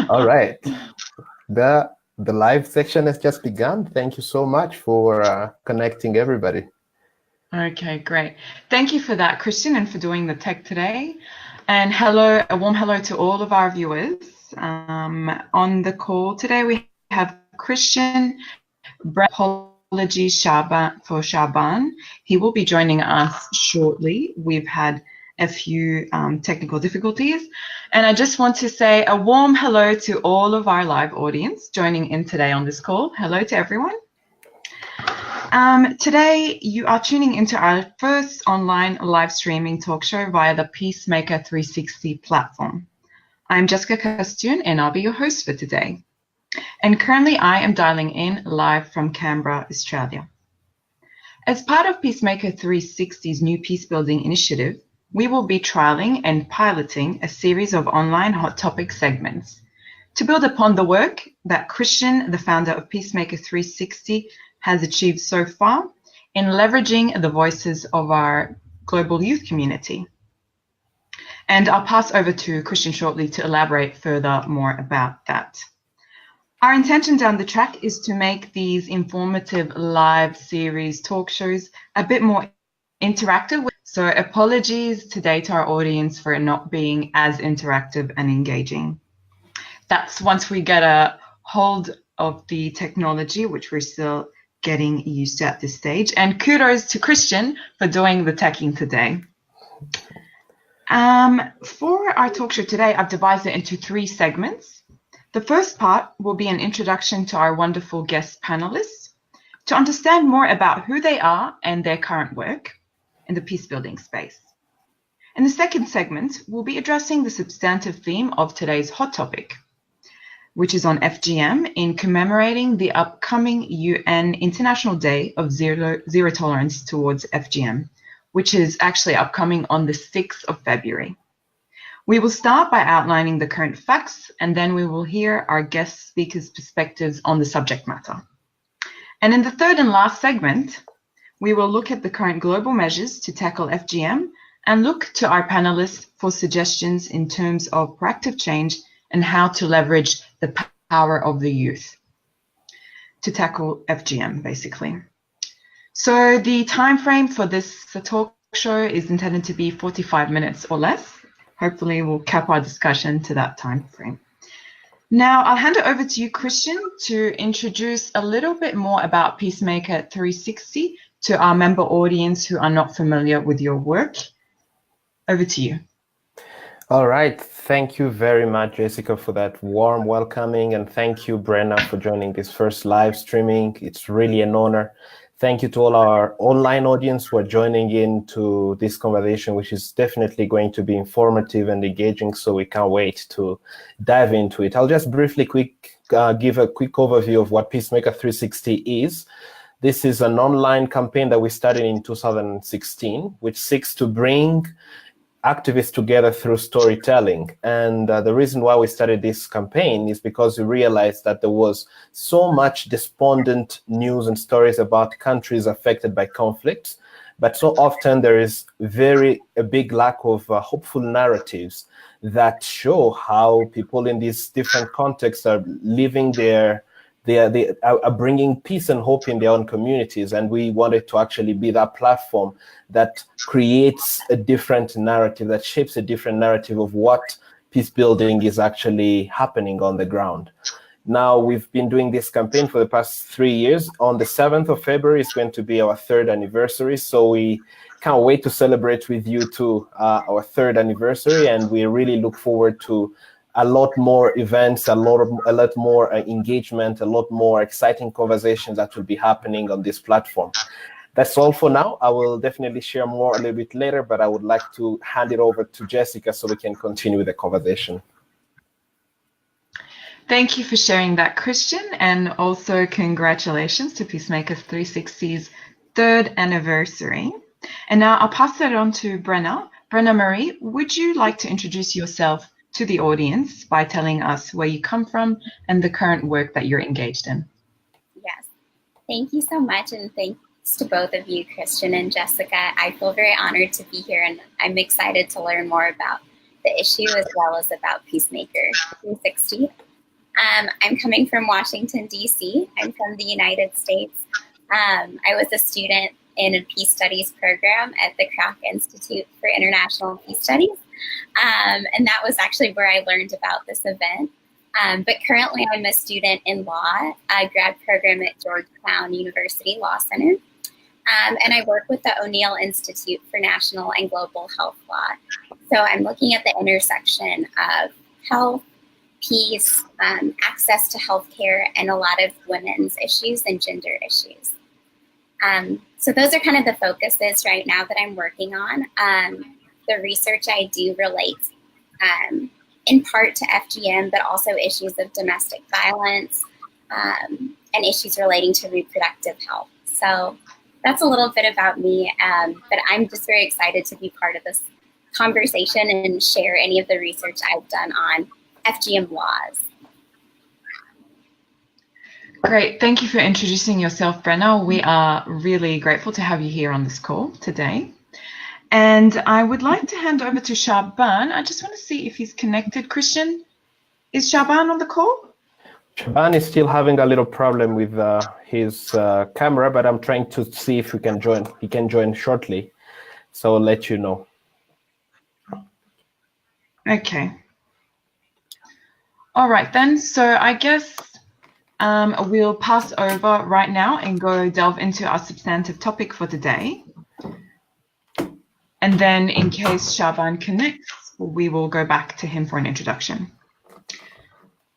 All right. The live section has just begun. Thank you so much for connecting everybody. Okay, great. Thank you for that, Christian, and for doing the tech today. And hello, a warm hello to all of our viewers. On the call today, we have Christian. Apologies for Shaban. He will be joining us shortly. We've had a few technical difficulties. And I just want to say a warm hello to all of our live audience joining in today on this call. Hello to everyone. Today, you are tuning into our first online live streaming talk show via the Peacemaker 360 platform. I'm Jessica Castune, and I'll be your host for today. And currently, I am dialing in live from Canberra, Australia. As part of Peacemaker 360's new peace-building initiative, we will be trialing and piloting a series of online hot topic segments to build upon the work that Christian, the founder of Peacemaker 360, has achieved so far in leveraging the voices of our global youth community. And I'll pass over to Christian shortly to elaborate further more about that. Our intention down the track is to make these informative live series talk shows a bit more interactive. So apologies today to our audience for it not being as interactive and engaging. That's once we get a hold of the technology, which we're still getting used to at this stage. And kudos to Christian for doing the teching today. For our talk show today, I've divided it into 3 segments. The first part will be an introduction to our wonderful guest panelists to understand more about who they are and their current work in the peace-building space. And the second segment will be addressing the substantive theme of today's hot topic, which is on FGM in commemorating the upcoming UN International Day of Zero Tolerance towards FGM, which is actually upcoming on the 6th of February. We will start by outlining the current facts, and then we will hear our guest speakers' perspectives on the subject matter. And in the third and last segment, we will look at the current global measures to tackle FGM and look to our panelists for suggestions in terms of proactive change and how to leverage the power of the youth to tackle FGM, basically. So the time frame for this talk show is intended to be 45 minutes or less. Hopefully we'll cap our discussion to that time frame. Now I'll hand it over to you, Christian, to introduce a little bit more about Peacemaker 360 to our member audience who are not familiar with your work. Over to you. All right. Thank you very much, Jessica, for that warm welcoming. And thank you, Brenna, for joining this first live streaming. It's really an honor. Thank you to all our online audience who are joining into this conversation, which is definitely going to be informative and engaging, so we can't wait to dive into it. I'll just briefly give a quick overview of what Peacemaker 360 is. This is an online campaign that we started in 2016, which seeks to bring activists together through storytelling. And the reason why we started this campaign is because we realized that there was so much despondent news and stories about countries affected by conflict, but so often there is a big lack of hopeful narratives that show how people in these different contexts are living they are bringing peace and hope in their own communities. And we wanted to actually be that platform that creates a different narrative, that shapes a different narrative of what peace building is actually happening on the ground. Now, we've been doing this campaign for the past 3 years. On the 7th of February is going to be our 3rd anniversary. So we can't wait to celebrate with you too our 3rd anniversary. And we really look forward to a lot more events, a lot more engagement, a lot more exciting conversations that will be happening on this platform. That's all for now. I will definitely share more a little bit later, but I would like to hand it over to Jessica so we can continue the conversation. Thank you for sharing that, Christian, and also congratulations to Peacemaker 360's 3rd anniversary. And now I'll pass it on to Brenna. Brenna Marie, would you like to introduce yourself to the audience by telling us where you come from and the current work that you're engaged in? Yes, thank you so much, and thanks to both of you, Christian and Jessica. I feel very honored to be here, and I'm excited to learn more about the issue as well as about Peacemaker 360. I'm coming from Washington, D.C. I'm from the United States. I was a student in a peace studies program at the Kroc Institute for International Peace Studies. And that was actually where I learned about this event. But currently I'm a student in law, a grad program at Georgetown University Law Center. And I work with the O'Neill Institute for National and Global Health Law. So I'm looking at the intersection of health, peace, access to healthcare, and a lot of women's issues and gender issues. So those are kind of the focuses right now that I'm working on. The research I do relates in part to FGM, but also issues of domestic violence and issues relating to reproductive health. So that's a little bit about me, but I'm just very excited to be part of this conversation and share any of the research I've done on FGM laws. Great. Thank you for introducing yourself, Brenna. We are really grateful to have you here on this call today. And I would like to hand over to Shaban. I just want to see if he's connected. Christian, is Shaban on the call? Shaban is still having a little problem with his camera, but I'm trying to see if he can join. He can join shortly, so I'll let you know. Okay. All right then. So I guess we'll pass over right now and go delve into our substantive topic for today. And then in case Shaban connects, we will go back to him for an introduction.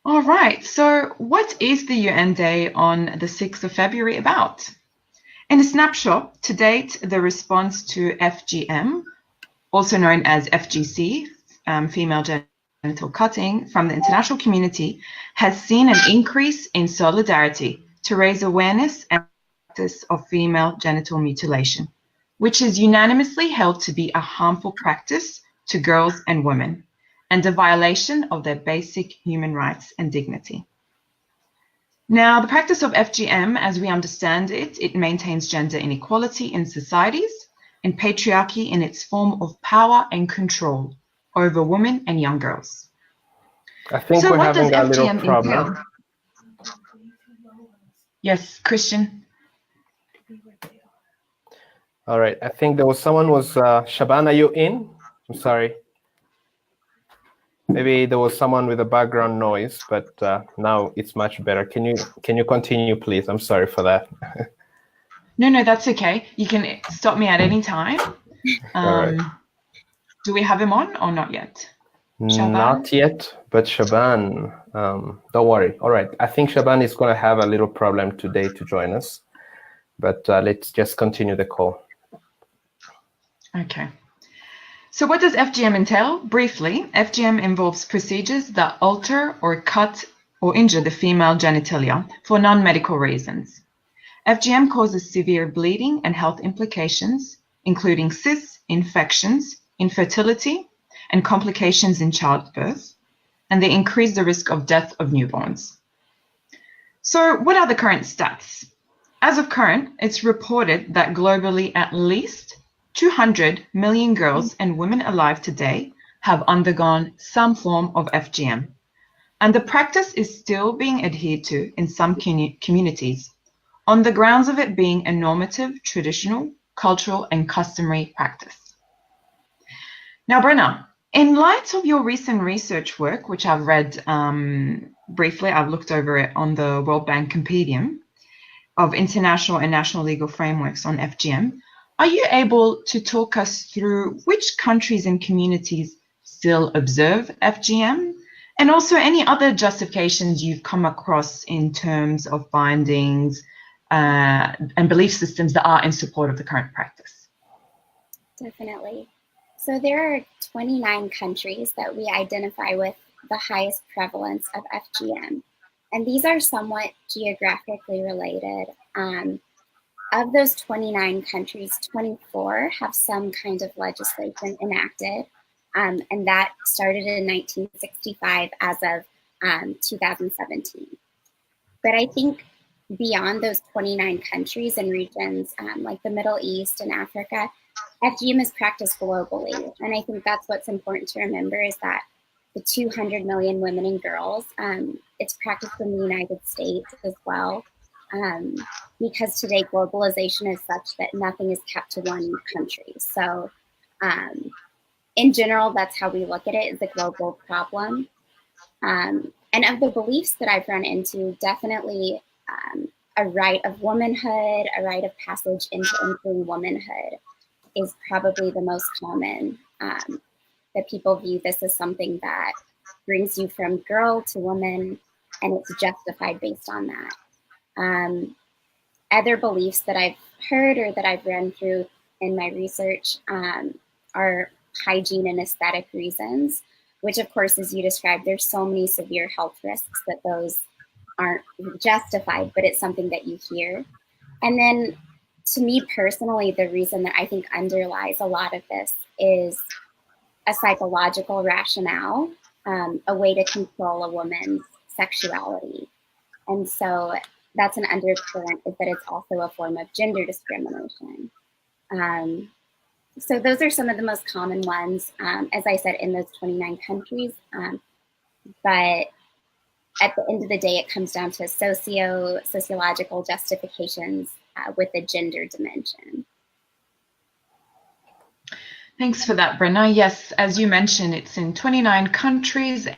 All right, so what is the UN Day on the 6th of February about? In a snapshot, to date, the response to FGM, also known as FGC, female genital cutting, from the international community has seen an increase in solidarity to raise awareness and practice of female genital mutilation, which is unanimously held to be a harmful practice to girls and women, and a violation of their basic human rights and dignity. Now, the practice of FGM, as we understand it, it maintains gender inequality in societies and patriarchy in its form of power and control over women and young girls. I think So we're what does having a little FGM problem. entail? Yes, Christian. All right, I think there was someone was, Shaban, are you in? I'm sorry. Maybe there was someone with a background noise, but now it's much better. Can you continue, please? I'm sorry for that. No, that's okay. You can stop me at any time. All right. Do we have him on or not yet? Shaban? Not yet, but Shaban, don't worry. All right, I think Shaban is going to have a little problem today to join us, but let's just continue the call. Okay. So what does FGM entail? Briefly, FGM involves procedures that alter or cut or injure the female genitalia for non-medical reasons. FGM causes severe bleeding and health implications, including cysts, infections, infertility, and complications in childbirth, and they increase the risk of death of newborns. So what are the current stats? As of current, it's reported that globally at least 200 million girls and women alive today have undergone some form of FGM, and the practice is still being adhered to in some communities on the grounds of it being a normative, traditional, cultural, and customary practice. Now, Brenna, in light of your recent research work, which I've read briefly, I've looked over it on the World Bank Compendium of International and National Legal Frameworks on FGM, are you able to talk us through which countries and communities still observe FGM, and also any other justifications you've come across in terms of findings and belief systems that are in support of the current practice? Definitely. So there are 29 countries that we identify with the highest prevalence of FGM, and these are somewhat geographically related. Of those 29 countries, 24 have some kind of legislation enacted, and that started in 1965 as of 2017. But I think beyond those 29 countries and regions, like the Middle East and Africa, FGM is practiced globally, and I think that's what's important to remember is that the 200 million women and girls, it's practiced in the United States as well, because today globalization is such that nothing is kept to one country. So in general, that's how we look at it, as a global problem. And of the beliefs that I've run into, definitely a rite of womanhood, a rite of passage into entering womanhood is probably the most common, that people view this as something that brings you from girl to woman, and it's justified based on that. Other beliefs that I've heard or that I've run through in my research are hygiene and aesthetic reasons, which of course, as you described, there's so many severe health risks that those aren't justified, but it's something that you hear. And then to me personally, the reason that I think underlies a lot of this is a psychological rationale, a way to control a woman's sexuality. And so that's an undercurrent, is that it's also a form of gender discrimination. So those are some of the most common ones, as I said, in those 29 countries. But at the end of the day, it comes down to sociological justifications with a gender dimension. Thanks for that, Brenna. Yes, as you mentioned, it's in 29 countries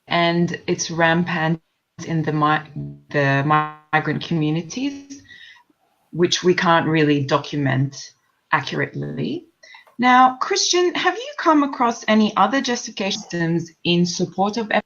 and it's rampant in the migrant communities, which we can't really document accurately. Now, Christian, have you come across any other justification systems in support of FGM?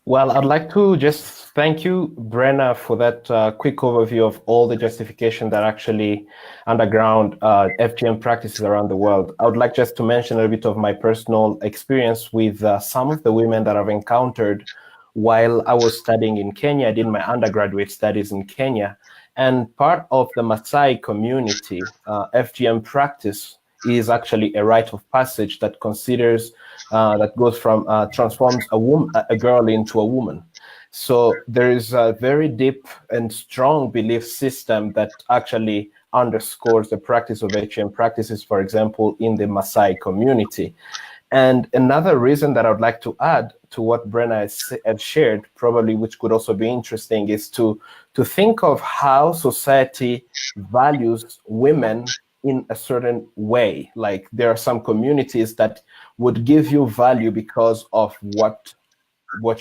Well, I'd like to just thank you, Brenna, for that quick overview of all the justification that actually underground FGM practices around the world. I would like just to mention a little bit of my personal experience with some of the women that I've encountered while I was studying in Kenya. I did my undergraduate studies in Kenya, and part of the Maasai community, FGM practice is actually a rite of passage that considers that goes from transforms a girl into a woman. So there is a very deep and strong belief system that actually underscores the practice of FGM practices, for example, in the Maasai community. And another reason that I would like to add to what Brenna has shared, probably, which could also be interesting, is to think of how society values women in a certain way. Like, there are some communities that would give you value because of what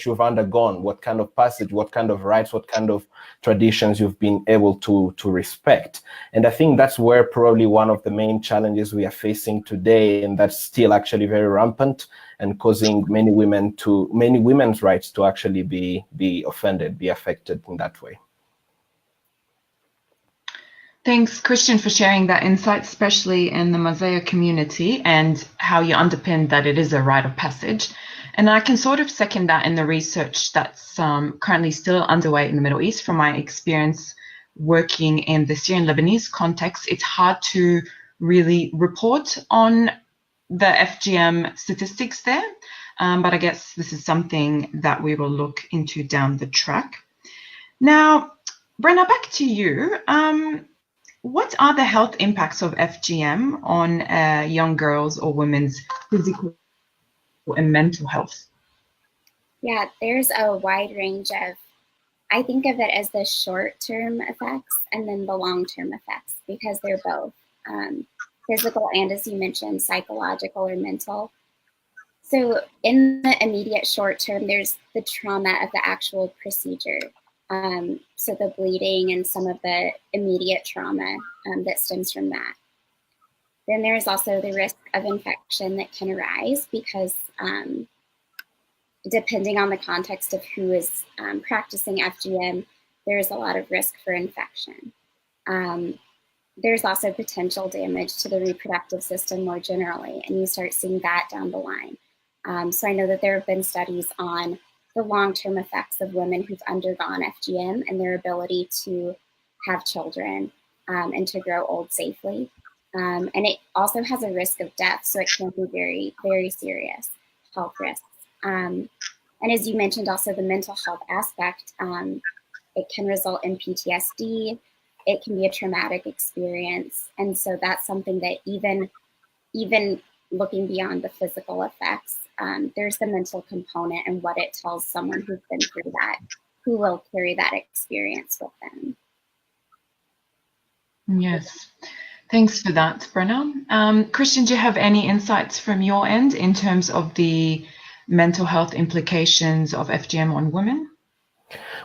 you've undergone, what kind of passage, what kind of rights, what kind of traditions you've been able to respect. And I think that's where probably one of the main challenges we are facing today, and that's still actually very rampant and causing many women's rights to actually be offended, be affected in that way. Thanks, Christian, for sharing that insight, especially in the Maasai community, and how you underpinned that it is a rite of passage. And I can sort of second that in the research that's currently still underway in the Middle East. From my experience working in the Syrian Lebanese context, it's hard to really report on the FGM statistics there, but I guess this is something that we will look into down the track. Now, Brenna, back to you. What are the health impacts of FGM on young girls or women's physical and mental health? Yeah, there's a wide range of, I think of it as the short-term effects and then the long-term effects, because they're both physical and, as you mentioned, psychological or mental. So in the immediate short term, there's the trauma of the actual procedure. So the bleeding and some of the immediate trauma that stems from that. Then there's also the risk of infection that can arise because depending on the context of who is practicing FGM, there's a lot of risk for infection. There's also potential damage to the reproductive system more generally, and you start seeing that down the line. So I know that there have been studies on the long-term effects of women who've undergone FGM and their ability to have children and to grow old safely. And it also has a risk of death, so it can be very, very serious health risks. And as you mentioned, also the mental health aspect, it can result in PTSD, it can be a traumatic experience. And so that's something that even looking beyond the physical effects, there's the mental component and what it tells someone who's been through that, who will carry that experience with them. Yes. Thanks for that, Brenna. Christian, do you have any insights from your end in terms of the mental health implications of FGM on women?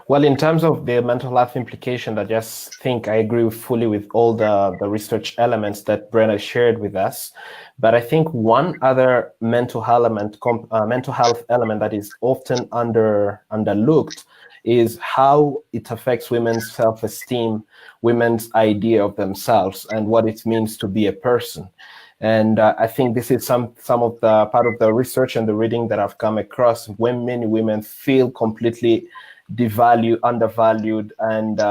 Well, in terms of the mental health implication, I just think I agree fully with all the research elements that Brenna shared with us. But I think one other mental health element that is often underlooked is how it affects women's self-esteem, women's idea of themselves, and what it means to be a person. And I think this is some of the part of the research and the reading that I've come across, when many women feel completely devalued, undervalued, and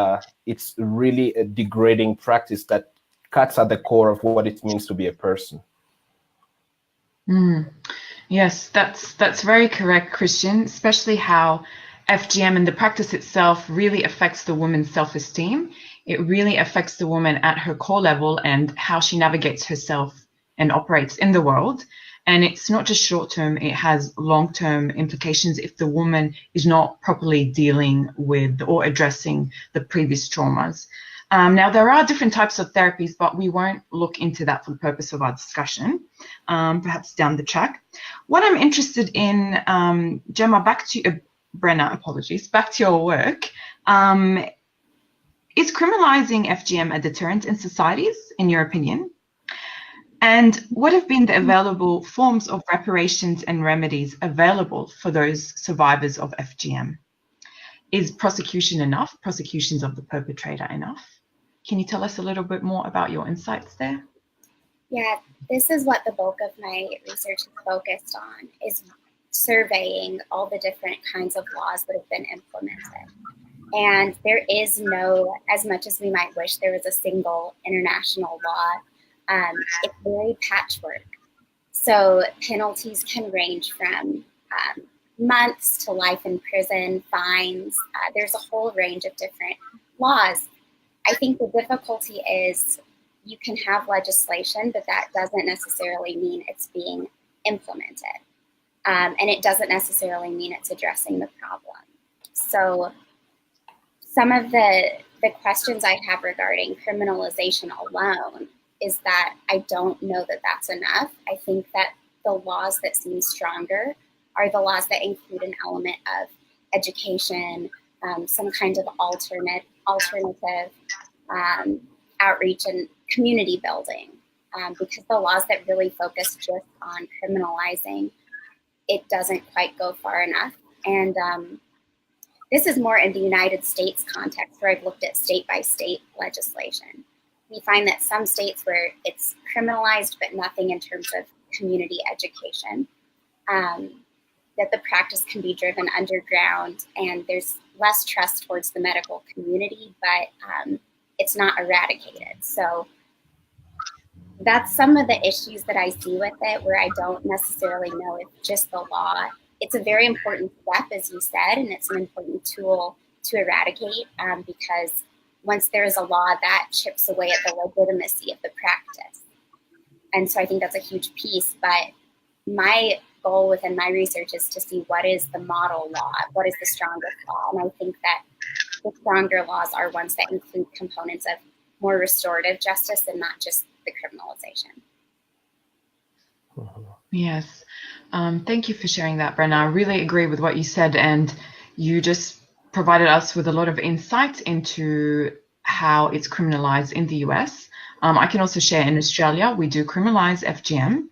it's really a degrading practice that cuts at the core of what it means to be a person. Yes, that's very correct, Christian, especially how FGM and the practice itself really affects the woman's self-esteem. It really affects the woman at her core level and how she navigates herself and operates in the world. And it's not just short-term, it has long-term implications if the woman is not properly dealing with or addressing the previous traumas. Now, there are different types of therapies, but we won't look into that for the purpose of our discussion, perhaps down the track. What I'm interested in, Gemma, Brenna, apologies, back to your work. Is criminalizing FGM a deterrent in societies, in your opinion? And what have been the available forms of reparations and remedies available for those survivors of FGM? Is prosecution enough? Prosecutions of the perpetrator enough? Can you tell us a little bit more about your insights there? Yeah, this is what the bulk of my research is focused on, is surveying all the different kinds of laws that have been implemented. And there is no, as much as we might wish there was a single international law, it's very patchwork. So penalties can range from months to life in prison, fines. There's a whole range of different laws. I think the difficulty is you can have legislation, but that doesn't necessarily mean it's being implemented. And it doesn't necessarily mean it's addressing the problem. So some of the questions I have regarding criminalization alone is that I don't know that that's enough. I think that the laws that seem stronger are the laws that include an element of education, some kind of alternative outreach and community building, because the laws that really focus just on criminalizing, it doesn't quite go far enough. And this is more in the United States context, where I've looked at state-by-state legislation. We find that some states where it's criminalized, but nothing in terms of community education, that the practice can be driven underground and there's less trust towards the medical community, but it's not eradicated. So that's some of the issues that I see with it, where I don't necessarily know if just the law, it's a very important step, as you said, and it's an important tool to eradicate, because once there is a law, that chips away at the legitimacy of the practice. And so I think that's a huge piece, but my goal within my research is to see what is the model law, what is the strongest law, and I think that the stronger laws are ones that include components of more restorative justice and not just the criminalization. Yes. Thank you for sharing that, Brenna. I really agree with what you said, and you just provided us with a lot of insight into how it's criminalized in the US. I can also share in Australia, we do criminalize FGM.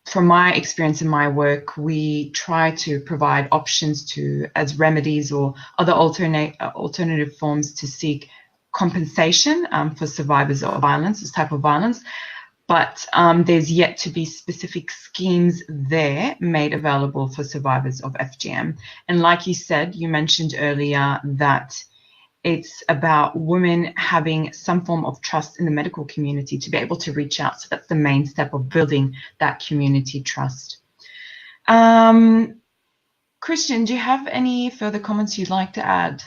From my experience in my work, we try to provide options as remedies or other alternative forms to seek compensation for survivors of violence, this type of violence. But there's yet to be specific schemes there made available for survivors of FGM. And like you said, you mentioned earlier that it's about women having some form of trust in the medical community to be able to reach out. So that's the main step of building that community trust. Christian, do you have any further comments you'd like to add?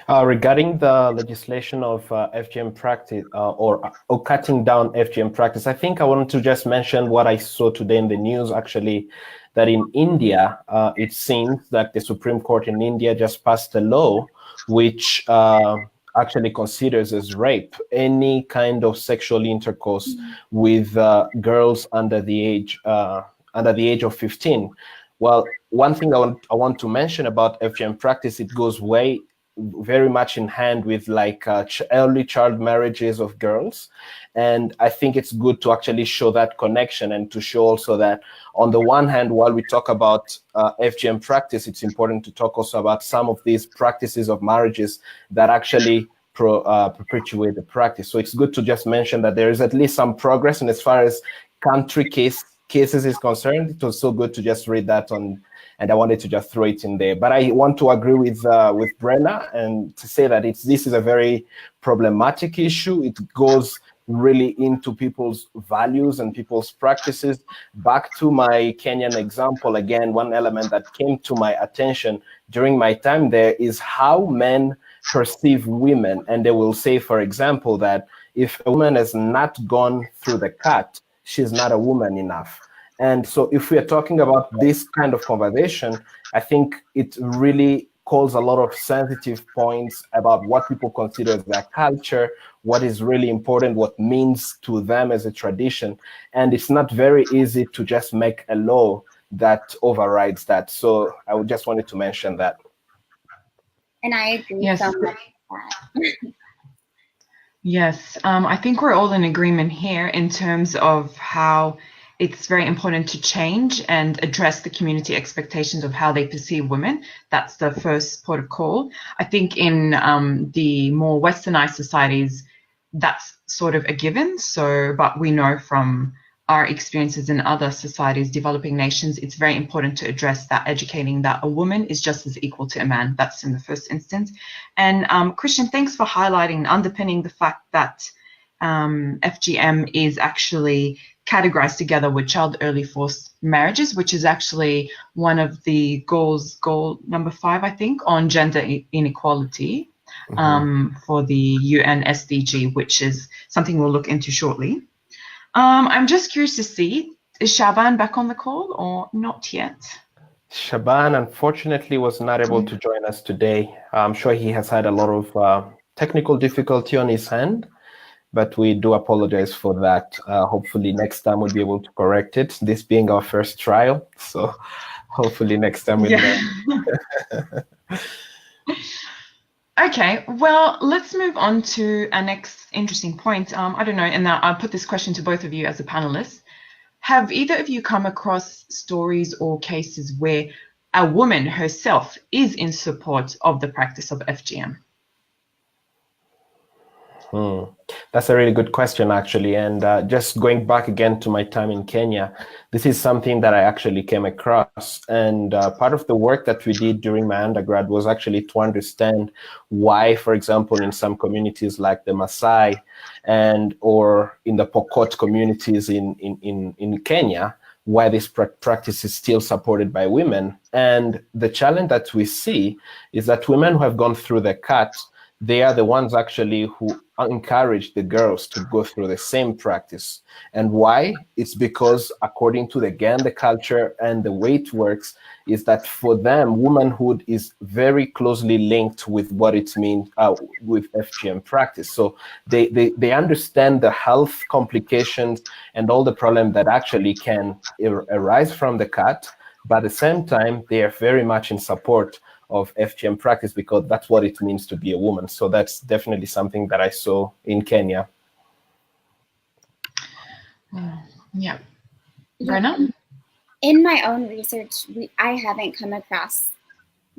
Regarding the legislation of FGM practice or cutting down FGM practice, I think I wanted to just mention what I saw today in the news, actually, that in India, it seems that the Supreme Court in India just passed a law which actually considers as rape any kind of sexual intercourse with girls under the age of 15. Well, one thing I want to mention about FGM practice, it goes very much in hand with like early child marriages of girls. And I think it's good to actually show that connection and to show also that on the one hand, while we talk about FGM practice, it's important to talk also about some of these practices of marriages that actually perpetuate the practice. So it's good to just mention that there is at least some progress. And as far as country cases is concerned, it was so good to just read that and I wanted to just throw it in there. But I want to agree with Brenna and to say that this is a very problematic issue. It goes really into people's values and people's practices. Back to my Kenyan example, again, one element that came to my attention during my time there is how men perceive women. And they will say, for example, that if a woman has not gone through the cut, she's not a woman enough. And so if we are talking about this kind of conversation, I think it really calls a lot of sensitive points about what people consider as their culture, what is really important, what means to them as a tradition. And it's not very easy to just make a law that overrides that. So I would just wanted to mention that. And I agree so much with that. Yes, I think we're all in agreement here in terms of how it's very important to change and address the community expectations of how they perceive women. That's the first port of call. I think in the more westernized societies, that's sort of a given. So, but we know from our experiences in other societies, developing nations, it's very important to address that, educating that a woman is just as equal to a man. That's in the first instance. And Christian, thanks for highlighting and underpinning the fact that FGM is actually categorized together with child early forced marriages, which is actually one of the goal number 5, I think, on gender inequality for the UN SDG, which is something we'll look into shortly. I'm just curious to see, is Shaban back on the call or not yet? Shaban, unfortunately, was not able to join us today. I'm sure he has had a lot of technical difficulty on his hand, but we do apologize for that. Hopefully next time we'll be able to correct it, this being our first trial. So hopefully next time we'll learn. Okay, well, let's move on to our next interesting point. I don't know, and I'll put this question to both of you as a panelist. Have either of you come across stories or cases where a woman herself is in support of the practice of FGM? That's a really good question, actually. And just going back again to my time in Kenya, this is something that I actually came across. And part of the work that we did during my undergrad was actually to understand why, for example, in some communities like the Maasai or in the Pokot communities in Kenya, why this practice is still supported by women. And the challenge that we see is that women who have gone through the cut, they are the ones actually who encourage the girls to go through the same practice. And why? It's because according to, again, the culture and the way it works is that for them, womanhood is very closely linked with what it means with FGM practice. So they understand the health complications and all the problems that actually can arise from the cut, but at the same time, they are very much in support of FGM practice because that's what it means to be a woman. So that's definitely something that I saw in Kenya. Yeah. Brenna? In my own research, I haven't come across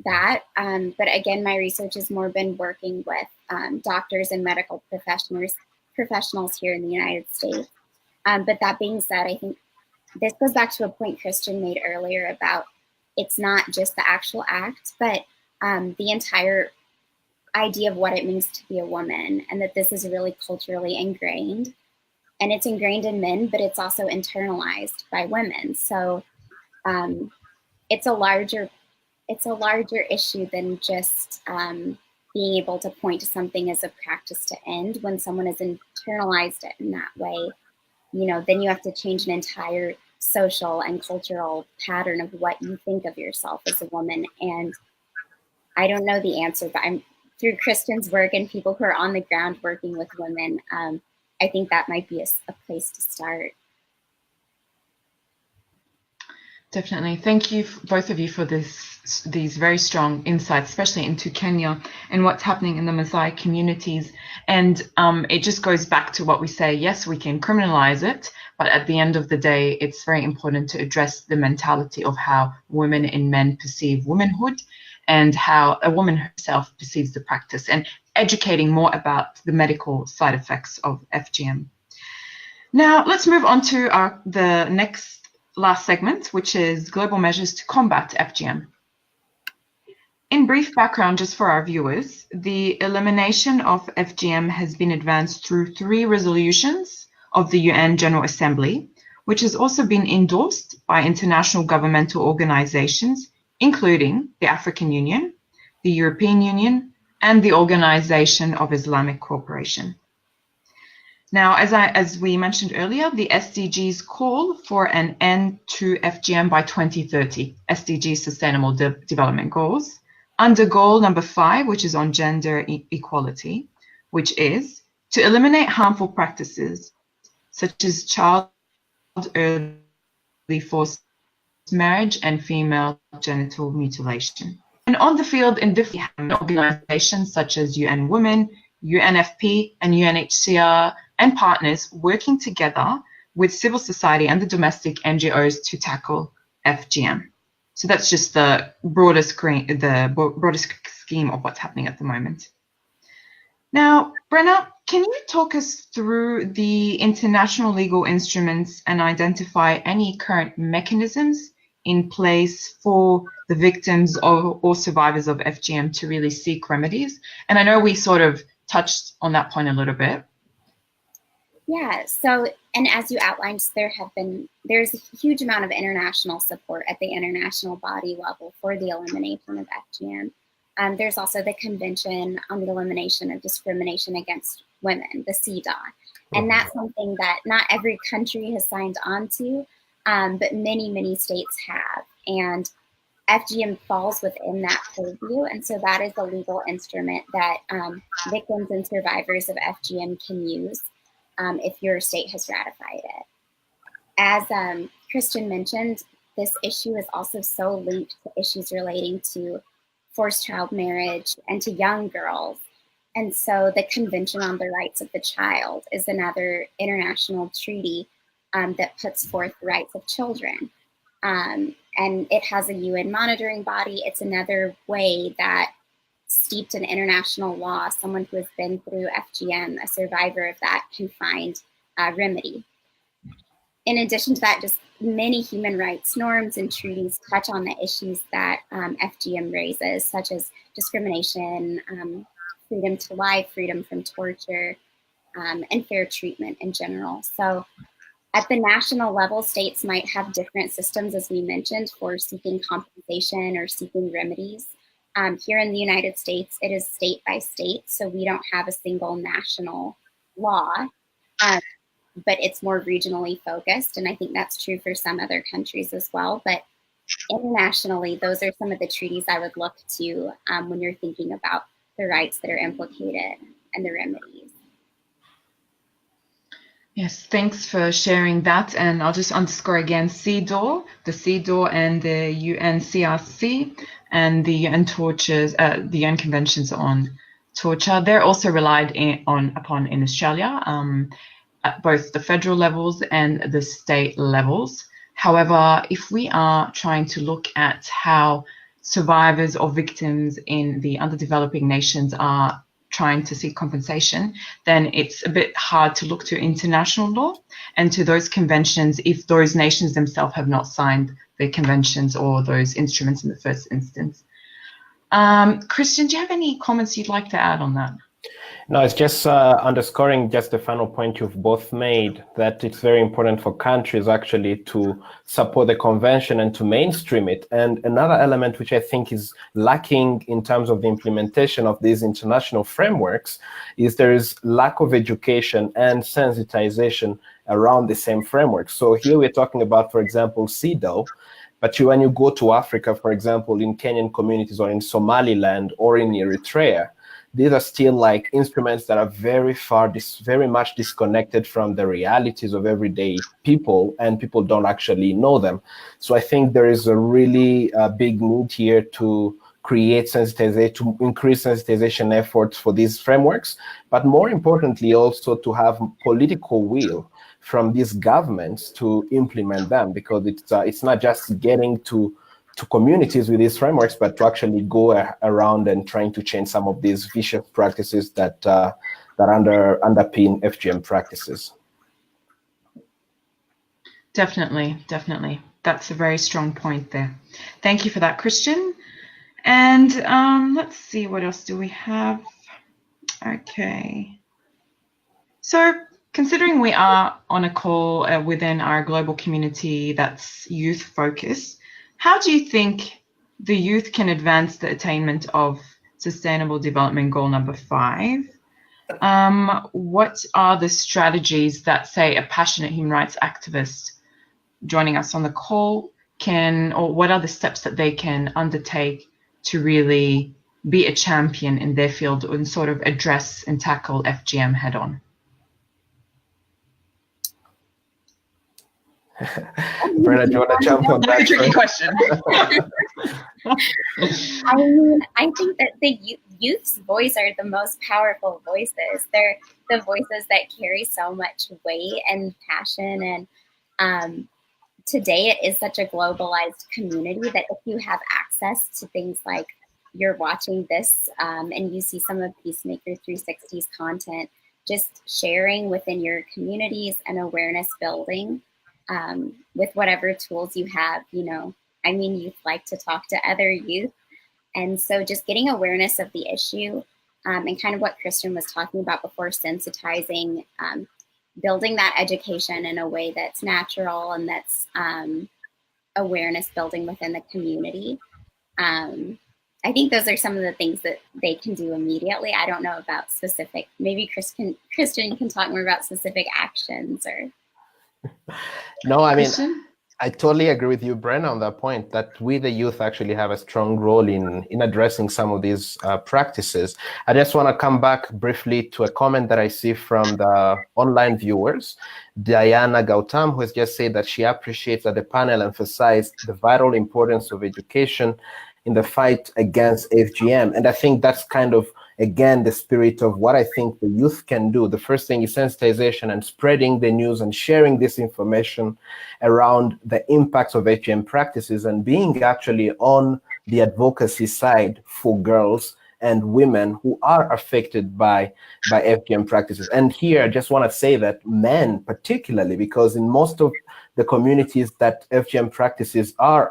that. But again, my research has more been working with doctors and medical professionals here in the United States. But that being said, I think this goes back to a point Christian made earlier about it's not just the actual act, but the entire idea of what it means to be a woman, and that this is really culturally ingrained. And it's ingrained in men, but it's also internalized by women. So it's a larger issue than just being able to point to something as a practice to end, when someone has internalized it in that way, you know, then you have to change an entire social and cultural pattern of what you think of yourself as a woman. And I don't know the answer, but through Kristen's work and people who are on the ground working with women, I think that might be a place to start. Definitely. Thank you, both of you, for these very strong insights, especially into Kenya and what's happening in the Maasai communities. And it just goes back to what we say, yes, we can criminalize it, but at the end of the day, it's very important to address the mentality of how women and men perceive womanhood and how a woman herself perceives the practice, and educating more about the medical side effects of FGM. Now, let's move on to the last segment, which is global measures to combat FGM. In brief background, just for our viewers, the elimination of FGM has been advanced through 3 resolutions of the UN General Assembly, which has also been endorsed by international governmental organizations, including the African Union, the European Union, and the Organization of Islamic Cooperation. Now, as we mentioned earlier, the SDGs call for an end to FGM by 2030, SDG Sustainable Development Goals, under goal number 5, which is on gender equality, which is to eliminate harmful practices such as child early forced marriage and female genital mutilation. And on the field, in different organizations such as UN Women, UNFP, and UNHCR, and partners working together with civil society and the domestic NGOs to tackle FGM. So that's just the broadest scheme of what's happening at the moment. Now, Brenna, can you talk us through the international legal instruments and identify any current mechanisms in place for the victims or survivors of FGM to really seek remedies? And I know we sort of touched on that point a little bit. Yeah, so, and as you outlined, there's a huge amount of international support at the international body level for the elimination of FGM. There's also the Convention on the Elimination of Discrimination Against Women, the CEDAW. And that's something that not every country has signed on to, but many, many states have. And FGM falls within that purview. And so that is a legal instrument that victims and survivors of FGM can use if your state has ratified it. As Kristen mentioned, this issue is also so linked to issues relating to forced child marriage and to young girls. And so the Convention on the Rights of the Child is another international treaty that puts forth the rights of children. And it has a UN monitoring body. It's another way that, steeped in international law, someone who has been through FGM, a survivor of that, can find a remedy. In addition to that, just many human rights norms and treaties touch on the issues that FGM raises, such as discrimination, freedom to life, freedom from torture, and fair treatment in general. So at the national level, states might have different systems, as we mentioned, for seeking compensation or seeking remedies. Here in the United States, it is state by state, so we don't have a single national law, but it's more regionally focused, and I think that's true for some other countries as well. But internationally, those are some of the treaties I would look to when you're thinking about the rights that are implicated and the remedies. Yes, thanks for sharing that. And I'll just underscore again, CEDAW, the CEDAW and the UNCRC and the UN Conventions on Torture. They're also relied upon in Australia, at both the federal levels and the state levels. However, if we are trying to look at how survivors or victims in the underdeveloping nations are trying to seek compensation, then it's a bit hard to look to international law and to those conventions if those nations themselves have not signed the conventions or those instruments in the first instance. Kristen, do you have any comments you'd like to add on that? No, it's just underscoring just the final point you've both made, that it's very important for countries actually to support the convention and to mainstream it. And another element which I think is lacking in terms of the implementation of these international frameworks is there is lack of education and sensitization around the same framework. So here we're talking about, for example, CEDAW. But when you go to Africa, for example, in Kenyan communities or in Somaliland or in Eritrea, these are still like instruments that are very much disconnected from the realities of everyday people, and people don't actually know them. So I think there is a really big need here to create sensitization, to increase sensitization efforts for these frameworks, but more importantly, also to have political will from these governments to implement them, because it's not just getting to communities with these frameworks, but to actually go around and trying to change some of these vicious practices that underpin FGM practices. Definitely. That's a very strong point there. Thank you for that, Christian. And let's see, what else do we have? Okay. So considering we are on a call within our global community that's youth focused, how do you think the youth can advance the attainment of Sustainable Development Goal number 5? What are the strategies that, say, a passionate human rights activist joining us on the call or what are the steps that they can undertake to really be a champion in their field and sort of address and tackle FGM head on? Brenna, do you want to jump on that? That's a tricky question. I mean, I think that the youth's voice are the most powerful voices. They're the voices that carry so much weight and passion. And today it is such a globalized community that if you have access to things like you're watching this and you see some of Peacemaker 360's content, just sharing within your communities and awareness building with whatever tools you have, I mean, youth like to talk to other youth. And so just getting awareness of the issue and kind of what Christian was talking about before, sensitizing, building that education in a way that's natural and that's awareness building within the community. I think those are some of the things that they can do immediately. I don't know about specific, maybe Christian can talk more about specific actions or. No, I mean, Christian? I totally agree with you, Brenna, on that point, that we, the youth, actually have a strong role in addressing some of these practices. I just want to come back briefly to a comment that I see from the online viewers. Diana Gautam, who has just said that she appreciates that the panel emphasized the vital importance of education in the fight against FGM. And I think that's kind of, again, the spirit of what I think the youth can do. The first thing is sensitization and spreading the news and sharing this information around the impacts of FGM practices and being actually on the advocacy side for girls and women who are affected by FGM practices. And here, I just want to say that men particularly, because in most of the communities that FGM practices are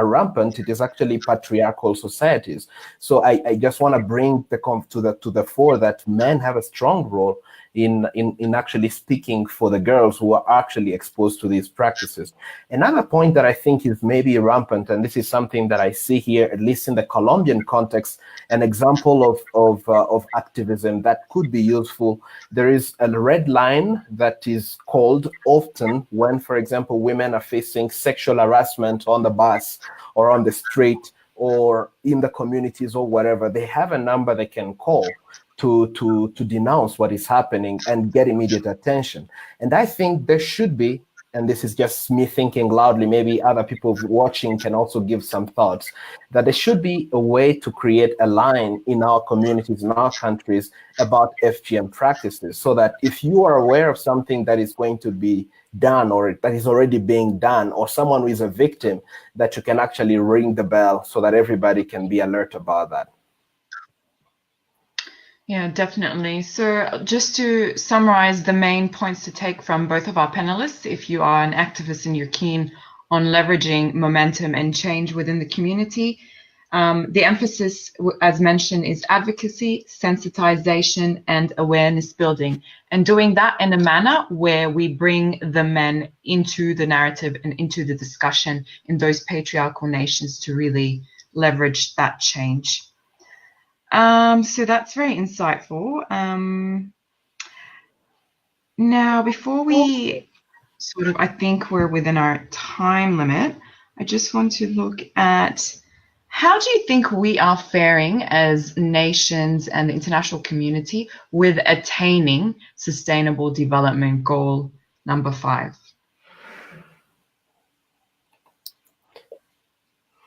rampant, it is actually patriarchal societies. So I just want to bring to the fore that men have a strong role in actually speaking for the girls who are actually exposed to these practices. Another point that I think is maybe rampant, and this is something that I see here, at least in the Colombian context, an example of activism that could be useful. There is a red line that is called often when, for example, women are facing sexual harassment on the bus or on the street or in the communities or whatever. They have a number they can call to denounce what is happening and get immediate attention. And I think there should be, and this is just me thinking loudly, maybe other people watching can also give some thoughts, that there should be a way to create a line in our communities, in our countries, about FGM practices, so that if you are aware of something that is going to be done or that is already being done, or someone who is a victim, that you can actually ring the bell so that everybody can be alert about that. Yeah, definitely. So just to summarize the main points to take from both of our panelists, if you are an activist and you're keen on leveraging momentum and change within the community, The emphasis, as mentioned, is advocacy, sensitization, and awareness building, and doing that in a manner where we bring the men into the narrative and into the discussion in those patriarchal nations to really leverage that change. So that's very insightful. Now, before we I think we're within our time limit, I just want to look at how do you think we are faring as nations and the international community with attaining Sustainable Development Goal number 5?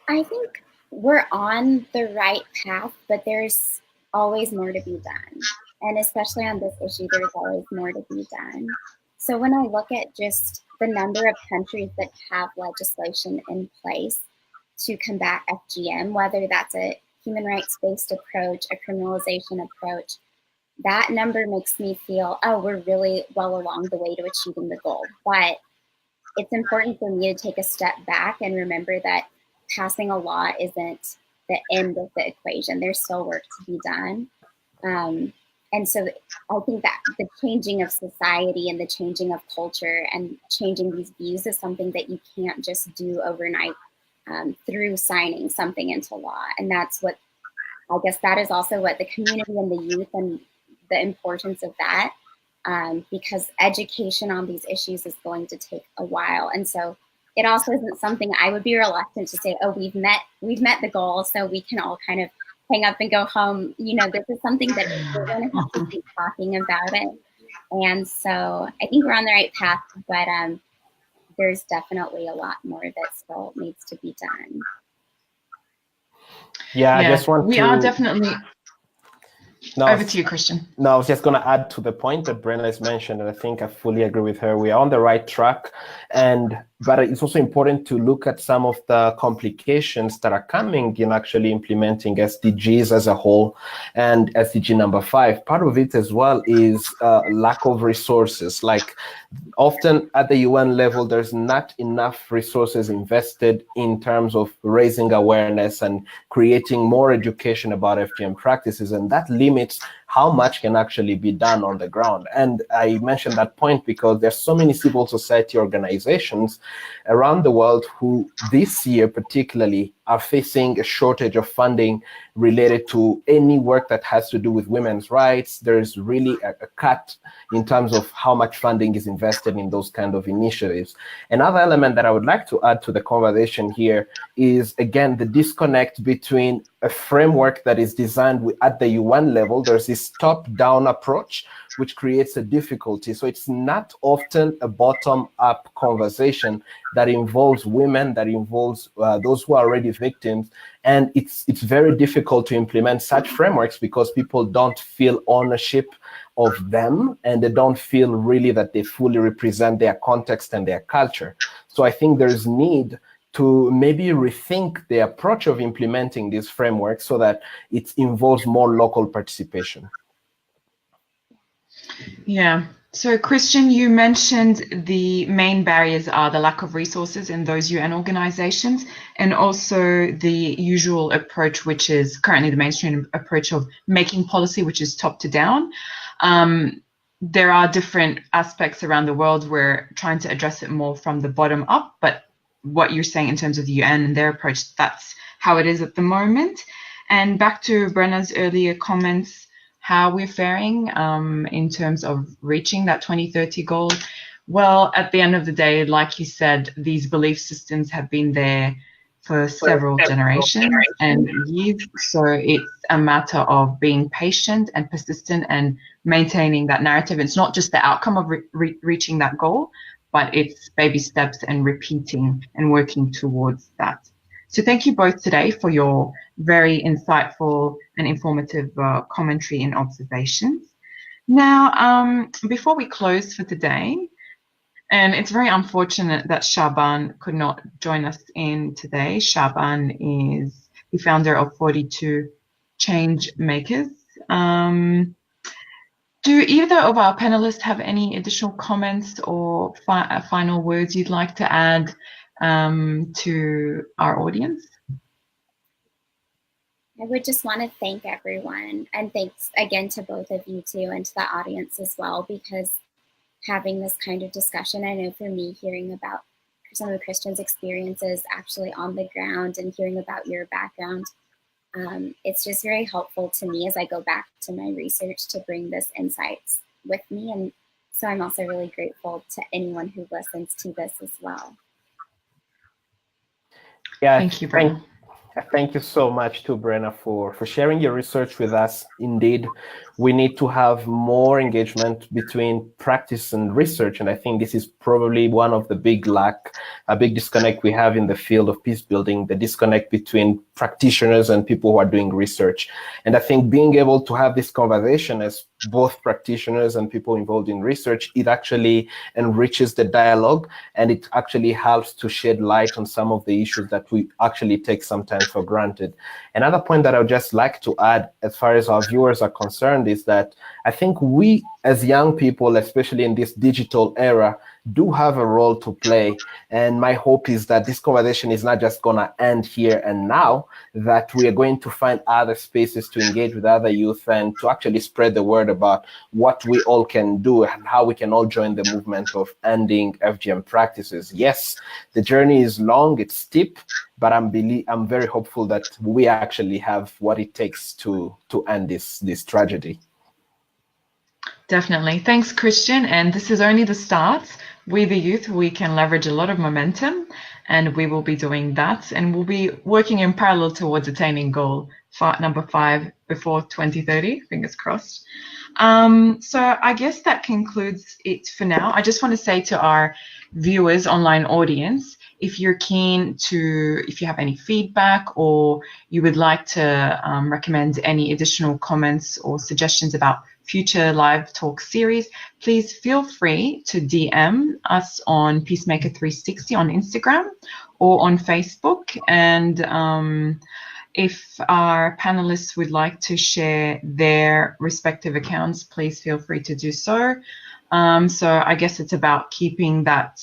I think we're on the right path, but there's always more to be done. And especially on this issue, there's always more to be done. So when I look at just the number of countries that have legislation in place to combat FGM, whether that's a human rights-based approach, a criminalization approach, that number makes me feel, oh, we're really well along the way to achieving the goal. But it's important for me to take a step back and remember that passing a law isn't the end of the equation. There's still work to be done. And so I think that the changing of society and the changing of culture and changing these views is something that you can't just do overnight through signing something into law. And that's what, I guess that is also what the community and the youth and the importance of that, because education on these issues is going to take a while. And so it also isn't something I would be reluctant to say, oh, we've met the goal, so we can all kind of hang up and go home. You know, this is something that we're going to have to keep talking about it. And so I think we're on the right path, but there's definitely a lot more that still needs to be done. Yeah, I just want we to... are definitely... No, over to you, Christian. No, I was just going to add to the point that Brenna has mentioned, and I think I fully agree with her. We are on the right track, but it's also important to look at some of the complications that are coming in actually implementing SDGs as a whole, and SDG number 5. Part of it as well is lack of resources. Like often at the UN level, there's not enough resources invested in terms of raising awareness and creating more education about FGM practices, and that limits how much can actually be done on the ground. And I mentioned that point because there's so many civil society organizations around the world who this year particularly are facing a shortage of funding related to any work that has to do with women's rights. There's really a cut in terms of how much funding is invested in those kind of initiatives. Another element that I would like to add to the conversation here is, again, the disconnect between a framework that is designed at the UN level. There's this top-down approach, which creates a difficulty. So it's not often a bottom-up conversation that involves women, that involves those who are already victims. And it's very difficult to implement such frameworks because people don't feel ownership of them, and they don't feel really that they fully represent their context and their culture. So I think there's need to maybe rethink the approach of implementing this framework so that it involves more local participation. Yeah. So Christian, you mentioned the main barriers are the lack of resources in those UN organizations, and also the usual approach, which is currently the mainstream approach of making policy, which is top to down. There are different aspects around the world where trying to address it more from the bottom up, but what you're saying in terms of the UN and their approach, that's how it is at the moment. And back to Brenna's earlier comments, how we're faring in terms of reaching that 2030 goal. Well, at the end of the day, like you said, these belief systems have been there for several generations and years. So it's a matter of being patient and persistent and maintaining that narrative. It's not just the outcome of reaching that goal, but it's baby steps and repeating and working towards that. So thank you both today for your very insightful and informative commentary and observations. Now, before we close for today, and it's very unfortunate that Shaban could not join us in today. Shaban is the founder of 42 Change Makers. Do either of our panelists have any additional comments or final words you'd like to add to our audience? I would just want to thank everyone, and thanks again to both of you too, and to the audience as well, because having this kind of discussion, I know for me, hearing about some of Christian's experiences actually on the ground and hearing about your background, it's just very helpful to me as I go back to my research to bring this insights with me. And so I'm also really grateful to anyone who listens to this as well. Yeah, Thank you, Brenna. Thank you so much to Brenna for sharing your research with us. Indeed, we need to have more engagement between practice and research. And I think this is probably one of the big disconnect we have in the field of peace building, the disconnect between practitioners and people who are doing research. And I think being able to have this conversation as both practitioners and people involved in research, it actually enriches the dialogue, and it actually helps to shed light on some of the issues that we actually take sometimes for granted. Another point that I would just like to add, as far as our viewers are concerned, is that I think we as young people, especially in this digital era, do have a role to play. And my hope is that this conversation is not just going to end here and now, that we are going to find other spaces to engage with other youth and to actually spread the word about what we all can do and how we can all join the movement of ending FGM practices. Yes, the journey is long, it's steep, but I'm very hopeful that we actually have what it takes to end this tragedy. Definitely. Thanks, Christian. And this is only the start. We, the youth, we can leverage a lot of momentum, and we will be doing that. And we'll be working in parallel towards attaining goal number 5 before 2030, fingers crossed. So I guess that concludes it for now. I just want to say to our viewers, online audience, if you're keen to, if you have any feedback or you would like to recommend any additional comments or suggestions about future live talk series, please feel free to DM us on Peacemaker 360 on Instagram or on Facebook. And if our panelists would like to share their respective accounts, please feel free to do so. So I guess it's about keeping that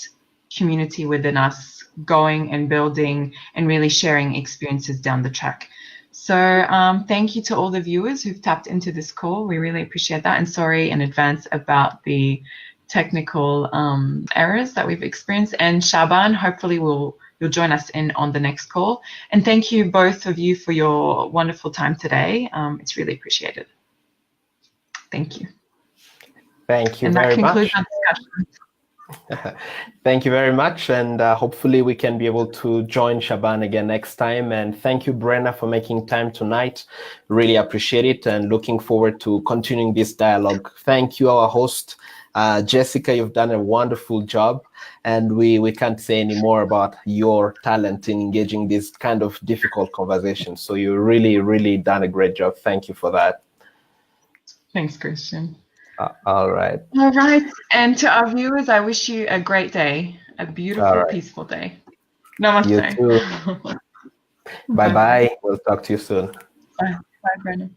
community within us going and building and really sharing experiences down the track. So thank you to all the viewers who've tapped into this call. We really appreciate that. And sorry in advance about the technical errors that we've experienced. And Shaban, hopefully you'll join us in on the next call. And thank you both of you for your wonderful time today. It's really appreciated. Thank you. Thank you and very that concludes much. our discussion. Thank you very much, and hopefully we can be able to join Shaban again next time. And thank you, Brenna, for making time tonight. Really appreciate it, and looking forward to continuing this dialogue. Thank you, our host, Jessica. You've done a wonderful job, and we can't say any more about your talent in engaging this kind of difficult conversations. So you really done a great job. Thank you for that. Thanks, Christian. All right. All right. And to our viewers, I wish you a great day, a beautiful, peaceful day. Namaste. You too. Bye-bye. We'll talk to you soon. Bye. Bye, Brenna.